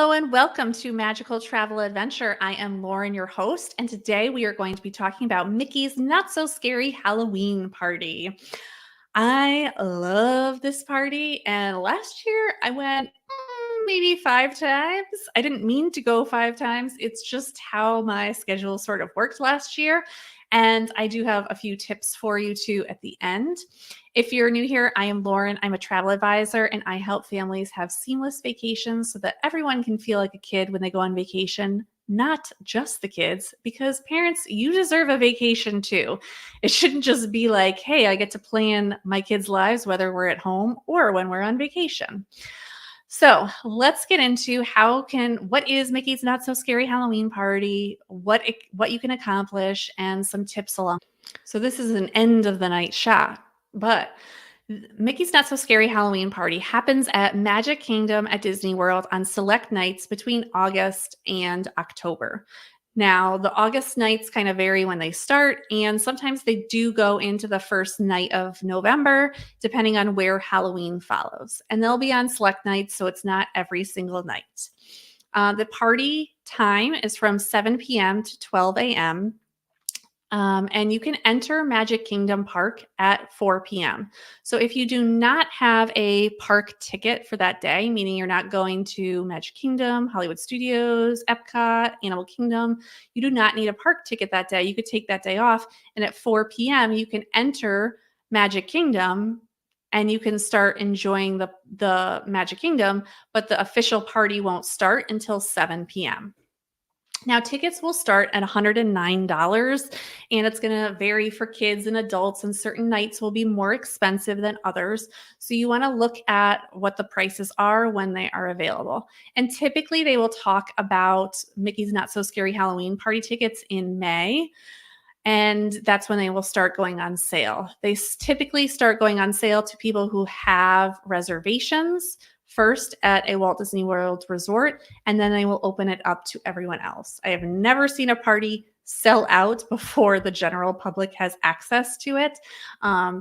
Hello and welcome to Magical Travel Adventure. I am Lauren, your host, and today we are going to be talking about Mickey's Not So Scary Halloween Party. I love this party, and last year I went maybe 5 times. I didn't mean to go 5 times. It's just how my schedule sort of worked last year. And I do have a few tips for you too at the end. If you're new here, I am Lauren. I'm a travel advisor and I help families have seamless vacations so that everyone can feel like a kid when they go on vacation, not just the kids, because parents, you deserve a vacation too. It shouldn't just be like, hey, I get to plan my kids' lives, whether we're at home or when we're on vacation. So let's get into what is Mickey's Not So Scary Halloween Party, what you can accomplish, and some tips along. So this is an end of the night shot, but Mickey's Not So Scary Halloween Party happens at Magic Kingdom at Disney World on select nights between August and October. Now, the August nights kind of vary when they start, and sometimes they do go into the first night of November, depending on where Halloween follows. And they'll be on select nights, so it's not every single night. The party time is from 7 p.m. to 12 a.m. And you can enter Magic Kingdom Park at 4 p.m. So if you do not have a park ticket for that day, meaning you're not going to Magic Kingdom, Hollywood Studios, Epcot, Animal Kingdom, you do not need a park ticket that day. You could take that day off. And at 4 p.m., you can enter Magic Kingdom and you can start enjoying the Magic Kingdom, but the official party won't start until 7 p.m. Now, tickets will start at $109, and it's going to vary for kids and adults, and certain nights will be more expensive than others. So you want to look at what the prices are when they are available. And typically, they will talk about Mickey's Not So Scary Halloween Party tickets in May, and that's when they will start going on sale. They typically start going on sale to people who have reservations first at a Walt Disney World resort, and then they will open it up to everyone else. I have never seen a party sell out before the general public has access to it.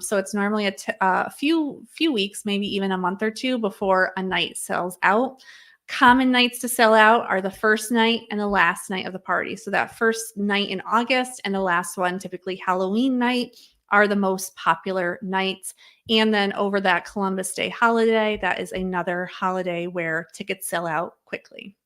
So it's normally a few weeks, maybe even a month or two before a night sells out. Common nights to sell out are the first night and the last night of the party. So that first night in August and the last one, typically Halloween night, are the most popular nights. And then over that Columbus Day holiday, that is another holiday where tickets sell out quickly.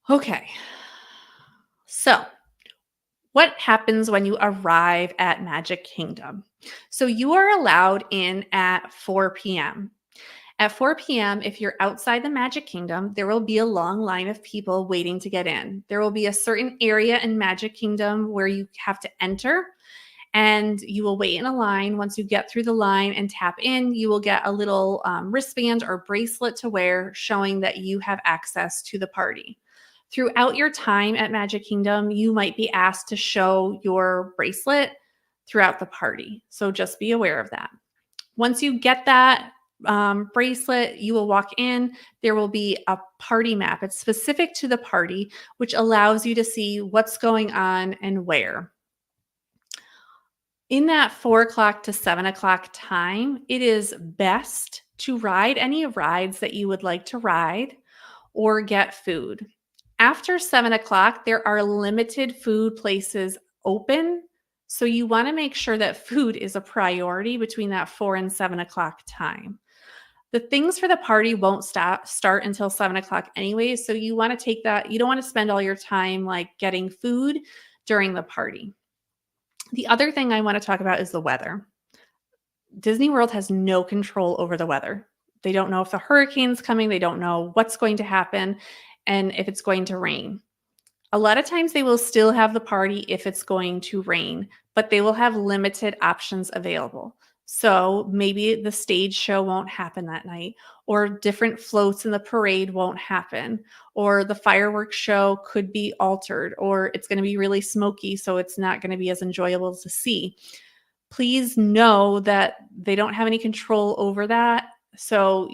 Okay. So, what happens when you arrive at Magic Kingdom? So, you are allowed in at 4 p.m. At 4 p.m., if you're outside the Magic Kingdom, there will be a long line of people waiting to get in. There will be a certain area in Magic Kingdom where you have to enter, and you will wait in a line. Once you get through the line and tap in, you will get a little wristband or bracelet to wear showing that you have access to the party. Throughout your time at Magic Kingdom, you might be asked to show your bracelet throughout the party. So just be aware of that. Once you get that bracelet, you will walk in. There will be a party map. It's specific to the party, which allows you to see what's going on and where. In that 4 o'clock to 7 o'clock time, it is best to ride any rides that you would like to ride or get food. After 7 o'clock, there are limited food places open. So you want to make sure that food is a priority between that 4 and 7 o'clock time. The things for the party won't start until 7 o'clock anyway. So you want to take that, you don't want to spend all your time like getting food during the party. The other thing I want to talk about is the weather. Disney World has no control over the weather. They don't know if the hurricane's coming. They don't know what's going to happen and if it's going to rain. A lot of times they will still have the party if it's going to rain, but they will have limited options available. So maybe the stage show won't happen that night, or different floats in the parade won't happen, or the fireworks show could be altered, or it's going to be really smoky, so it's not going to be as enjoyable to see. Please know that they don't have any control over that. So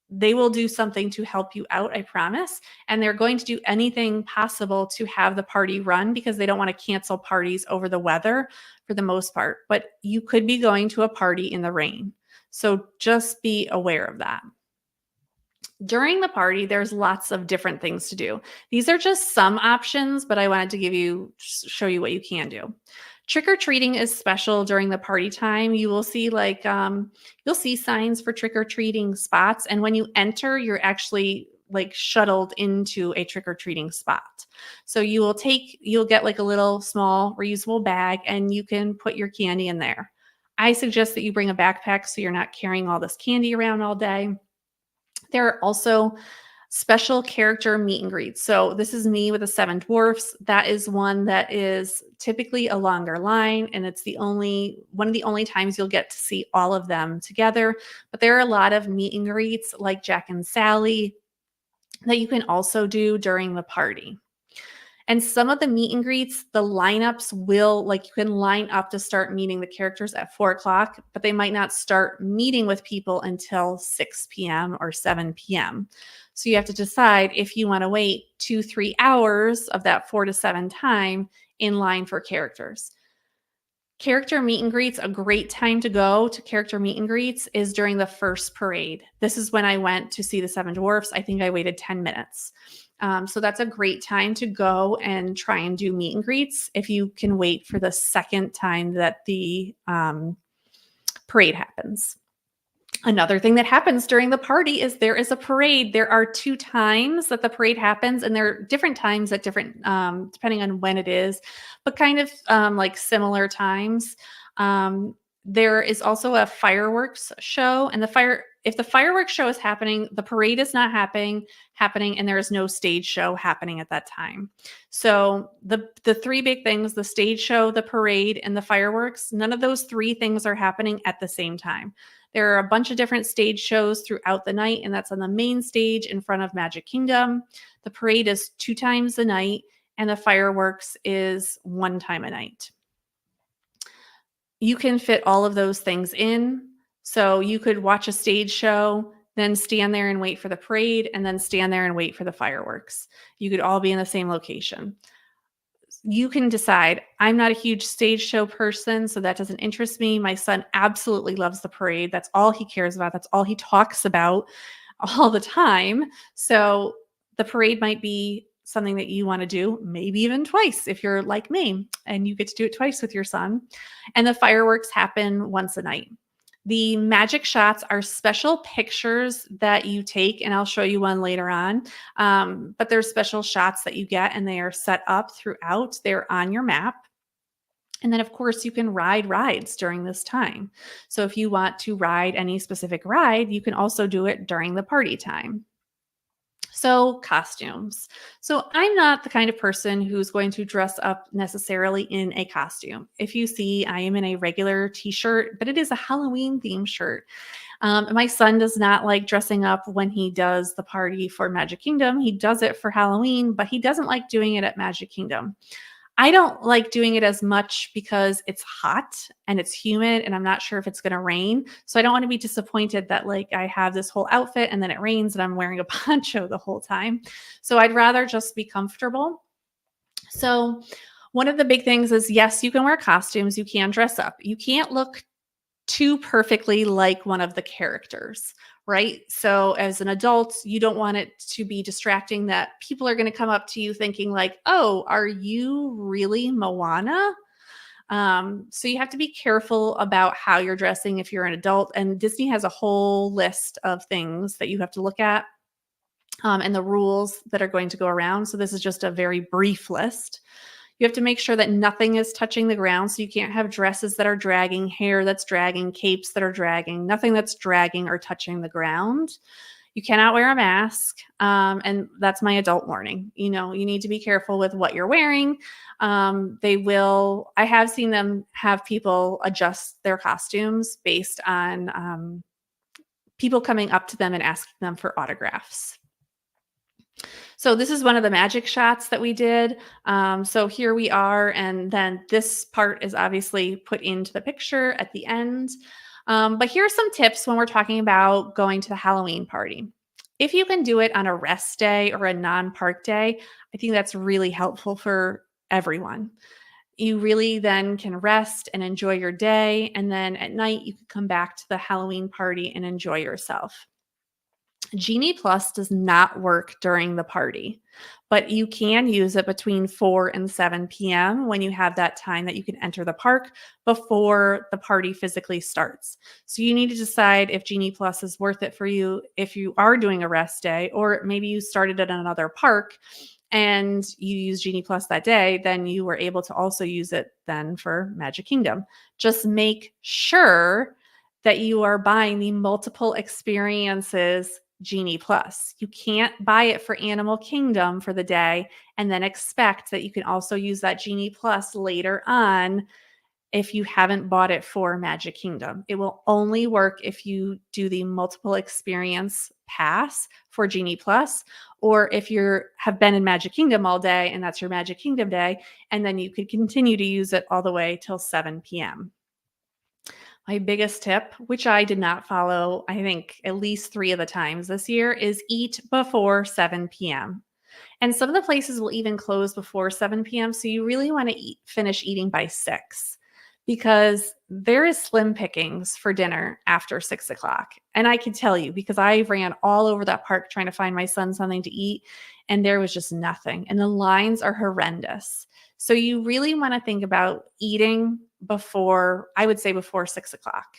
they will do something to help you out, I promise. And they're going to do anything possible to have the party run because they don't want to cancel parties over the weather for the most part. But you could be going to a party in the rain. So just be aware of that. During the party, there's lots of different things to do. These are just some options, but I wanted to show you what you can do. Trick or treating is special during the party time. You will see you'll see signs for trick or treating spots, and when you enter, you're actually like shuttled into a trick or treating spot. So you'll get like a little small reusable bag, and you can put your candy in there. I suggest that you bring a backpack so you're not carrying all this candy around all day. There are also special character meet and greets. So this is me with the Seven Dwarfs. That is one that is typically a longer line, and it's one of the only times you'll get to see all of them together. But there are a lot of meet and greets like Jack and Sally that you can also do during the party. And some of the meet and greets, the lineups will, like, you can line up to start meeting the characters at 4 o'clock, but they might not start meeting with people until 6 p.m. or 7 p.m. So you have to decide if you want to wait 2-3 hours of that 4 to 7 time in line for characters. Character meet and greets, a great time to go to character meet and greets is during the first parade. This is when I went to see the Seven Dwarfs. I think I waited 10 minutes. So that's a great time to go and try and do meet and greets if you can wait for the second time that the parade happens. Another thing that happens during the party is there is a parade. There are 2 times that the parade happens, and there are different times at different, depending on when it is, but kind of like similar times. There is also a fireworks show, and if the fireworks show is happening, the parade is not happening, and there is no stage show happening at that time. So the 3 big things, the stage show, the parade, and the fireworks, none of those 3 things are happening at the same time. There are a bunch of different stage shows throughout the night, and that's on the main stage in front of Magic Kingdom. The parade is 2 times a night, and the fireworks is 1 time a night. You can fit all of those things in. So you could watch a stage show, then stand there and wait for the parade, and then stand there and wait for the fireworks. You could all be in the same location. You can decide. I'm not a huge stage show person, so that doesn't interest me. My son absolutely loves the parade. That's all he cares about. That's all he talks about all the time. So the parade might be something that you want to do, maybe even twice if you're like me and you get to do it twice with your son. And the fireworks happen once a night. The magic shots are special pictures that you take, and I'll show you one later on. But there's special shots that you get, and they are set up throughout. They're on your map. And then, of course, you can ride rides during this time. So if you want to ride any specific ride, you can also do it during the party time. So, costumes. So, I'm not the kind of person who's going to dress up necessarily in a costume. If you see, I am in a regular t shirt, but it is a Halloween themed shirt. My son does not like dressing up when he does the party for Magic Kingdom. He does it for Halloween, but he doesn't like doing it at Magic Kingdom. I don't like doing it as much because it's hot and it's humid and I'm not sure if it's going to rain. So I don't want to be disappointed that like I have this whole outfit and then it rains and I'm wearing a poncho the whole time. So I'd rather just be comfortable. So one of the big things is, yes, you can wear costumes, you can dress up. You can't look too perfectly like one of the characters, right? So as an adult, you don't want it to be distracting that people are going to come up to you thinking like, "Oh, are you really Moana?" So you have to be careful about how you're dressing if you're an adult. And Disney has a whole list of things that you have to look at, and the rules that are going to go around. So this is just a very brief list. You have to make sure that nothing is touching the ground. So you can't have dresses that are dragging, hair that's dragging, capes that are dragging, nothing that's dragging or touching the ground. You cannot wear a mask. And that's my adult warning. You know, you need to be careful with what you're wearing. I have seen them have people adjust their costumes based on people coming up to them and asking them for autographs. So this is one of the magic shots that we did. So here we are, and then this part is obviously put into the picture at the end. But here are some tips when we're talking about going to the Halloween party. If you can do it on a rest day or a non-park day, I think that's really helpful for everyone. You really then can rest and enjoy your day, and then at night you can come back to the Halloween party and enjoy yourself. Genie Plus does not work during the party, but you can use it between 4 and 7 p.m. when you have that time that you can enter the park before the party physically starts. So you need to decide if Genie Plus is worth it for you if you are doing a rest day, or maybe you started at another park and you use Genie Plus that day, then you were able to also use it then for Magic Kingdom. Just make sure that you are buying the multiple experiences Genie Plus. You can't buy it for Animal Kingdom for the day and then expect that you can also use that Genie Plus later on if you haven't bought it for Magic Kingdom. It will only work if you do the multiple experience pass for Genie Plus, or if you have been in Magic Kingdom all day and that's your Magic Kingdom day, and then you could continue to use it all the way till 7 p.m. My biggest tip, which I did not follow, I think at least 3 of the times this year, is eat before 7 p.m. And some of the places will even close before 7 p.m. So you really want to finish eating by 6 because there is slim pickings for dinner after 6 o'clock. And I can tell you because I ran all over that park trying to find my son something to eat, and there was just nothing. And the lines are horrendous. So you really want to think about eating before, I would say before 6 o'clock.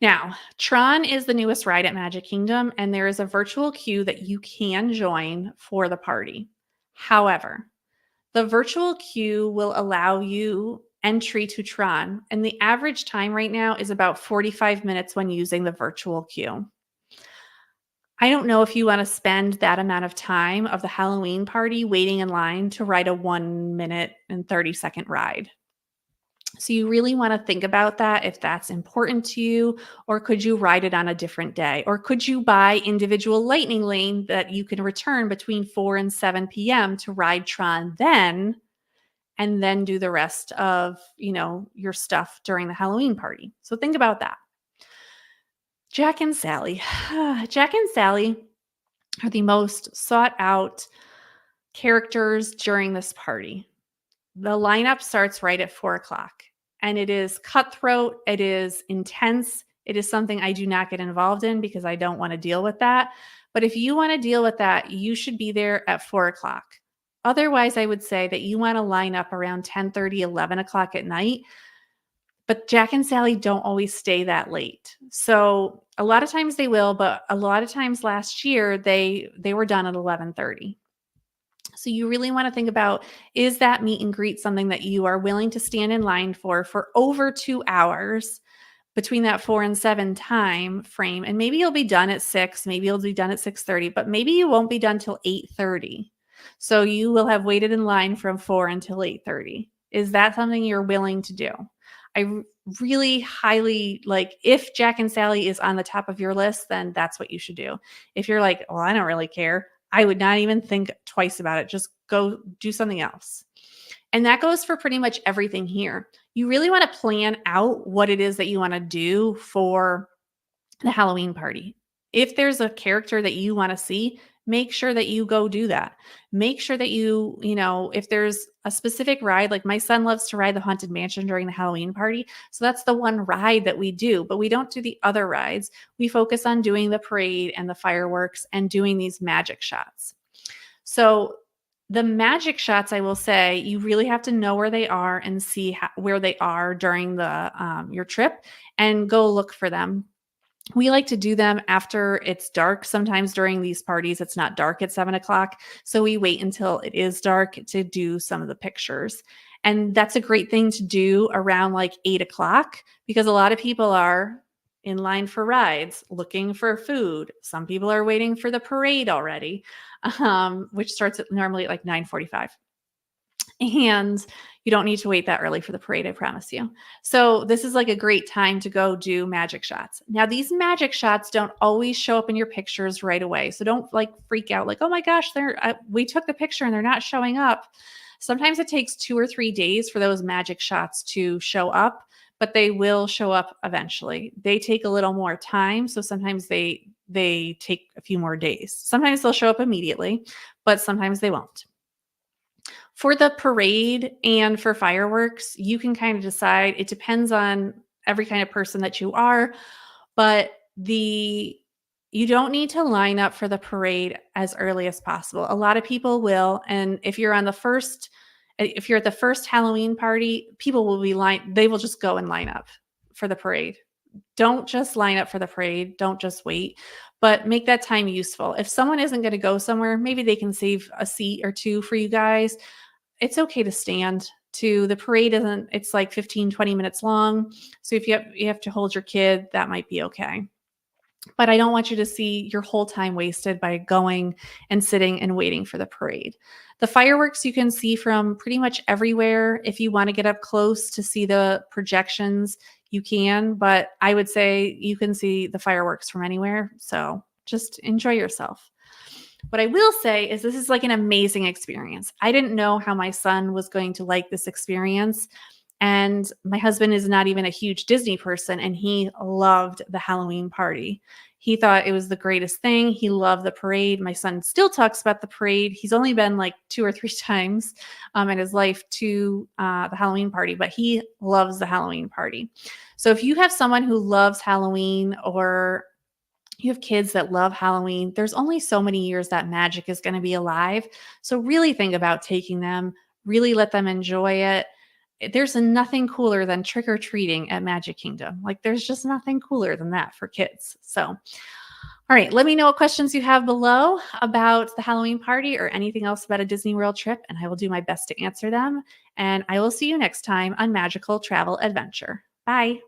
Now, Tron is the newest ride at Magic Kingdom, and there is a virtual queue that you can join for the party. However, the virtual queue will allow you entry to Tron, and the average time right now is about 45 minutes when using the virtual queue. I don't know if you want to spend that amount of time of the Halloween party waiting in line to ride a 1 minute and 30-second ride. So you really want to think about that if that's important to you, or could you ride it on a different day? Or could you buy individual lightning lane that you can return between 4 and 7 p.m. to ride Tron then, and then do the rest of, your stuff during the Halloween party. So think about that. Jack and Sally. Jack and Sally are the most sought out characters during this party. The lineup starts right at 4 o'clock, and it is cutthroat. It is intense. It is something I do not get involved in because I don't want to deal with that. But if you want to deal with that, you should be there at 4 o'clock. Otherwise, I would say that you want to line up around 10:30, 11 o'clock at night. But Jack and Sally don't always stay that late. So a lot of times they will, but a lot of times last year they were done at 11:30. So you really want to think about, is that meet and greet something that you are willing to stand in line for over 2 hours between that 4 and 7 time frame? And maybe you'll be done at 6, maybe you'll be done at 6:30, but maybe you won't be done till 8:30. So you will have waited in line from 4 until 8:30. Is that something you're willing to do? I really highly like, if Jack and Sally is on the top of your list, then that's what you should do. If you're like, well, I don't really care, I would not even think twice about it. Just go do something else. And that goes for pretty much everything here. You really want to plan out what it is that you want to do for the Halloween party. If there's a character that you want to see, make sure that you go do that. Make sure that if there's a specific ride, like my son loves to ride the Haunted Mansion during the Halloween party. So that's the one ride that we do, but we don't do the other rides. We focus on doing the parade and the fireworks and doing these magic shots. So the magic shots, I will say, you really have to know where they are and see where they are during your trip and go look for them. We like to do them after it's dark. Sometimes during these parties, it's not dark at 7 o'clock. So we wait until it is dark to do some of the pictures. And that's a great thing to do around like 8 o'clock because a lot of people are in line for rides, looking for food. Some people are waiting for the parade already, which starts normally at like 9:45. And you don't need to wait that early for the parade, I promise you. So this is like a great time to go do magic shots. Now, these magic shots don't always show up in your pictures right away. So don't like freak out like, oh my gosh, we took the picture and they're not showing up. Sometimes it takes 2 or 3 days for those magic shots to show up, but they will show up eventually. They take a little more time. So sometimes they take a few more days. Sometimes they'll show up immediately, but sometimes they won't. For the parade and for fireworks, you can kind of decide. It depends on every kind of person that you are, but the You don't need to line up for the parade as early as possible. A lot of people will, and if you're at the first Halloween party, people will they will just go and line up for the parade. Don't just line up for the parade, don't just wait, but make that time useful. If someone isn't gonna go somewhere, maybe they can save a seat or 2 for you guys. It's okay to stand too. The parade isn't it's like 15, 20 minutes long, so if you have to hold your kid, that might be okay. But I don't want you to see your whole time wasted by going and sitting and waiting for the parade. The fireworks you can see from pretty much everywhere. If you want to get up close to see the projections, you can, but I would say you can see the fireworks from anywhere. So just enjoy yourself. What I will say is this is like an amazing experience. I didn't know how my son was going to like this experience. And my husband is not even a huge Disney person, and he loved the Halloween party. He thought it was the greatest thing. He loved the parade. My son still talks about the parade. He's only been like 2 or 3 times in his life to the Halloween party, but he loves the Halloween party. So if you have someone who loves Halloween, or you have kids that love Halloween, there's only so many years that magic is going to be alive. So really think about taking them, really let them enjoy it. There's nothing cooler than trick or treating at Magic Kingdom. Like, there's just nothing cooler than that for kids. So, all right, let me know what questions you have below about the Halloween party or anything else about a Disney World trip, and I will do my best to answer them. And I will see you next time on Magical Travel Adventure. Bye.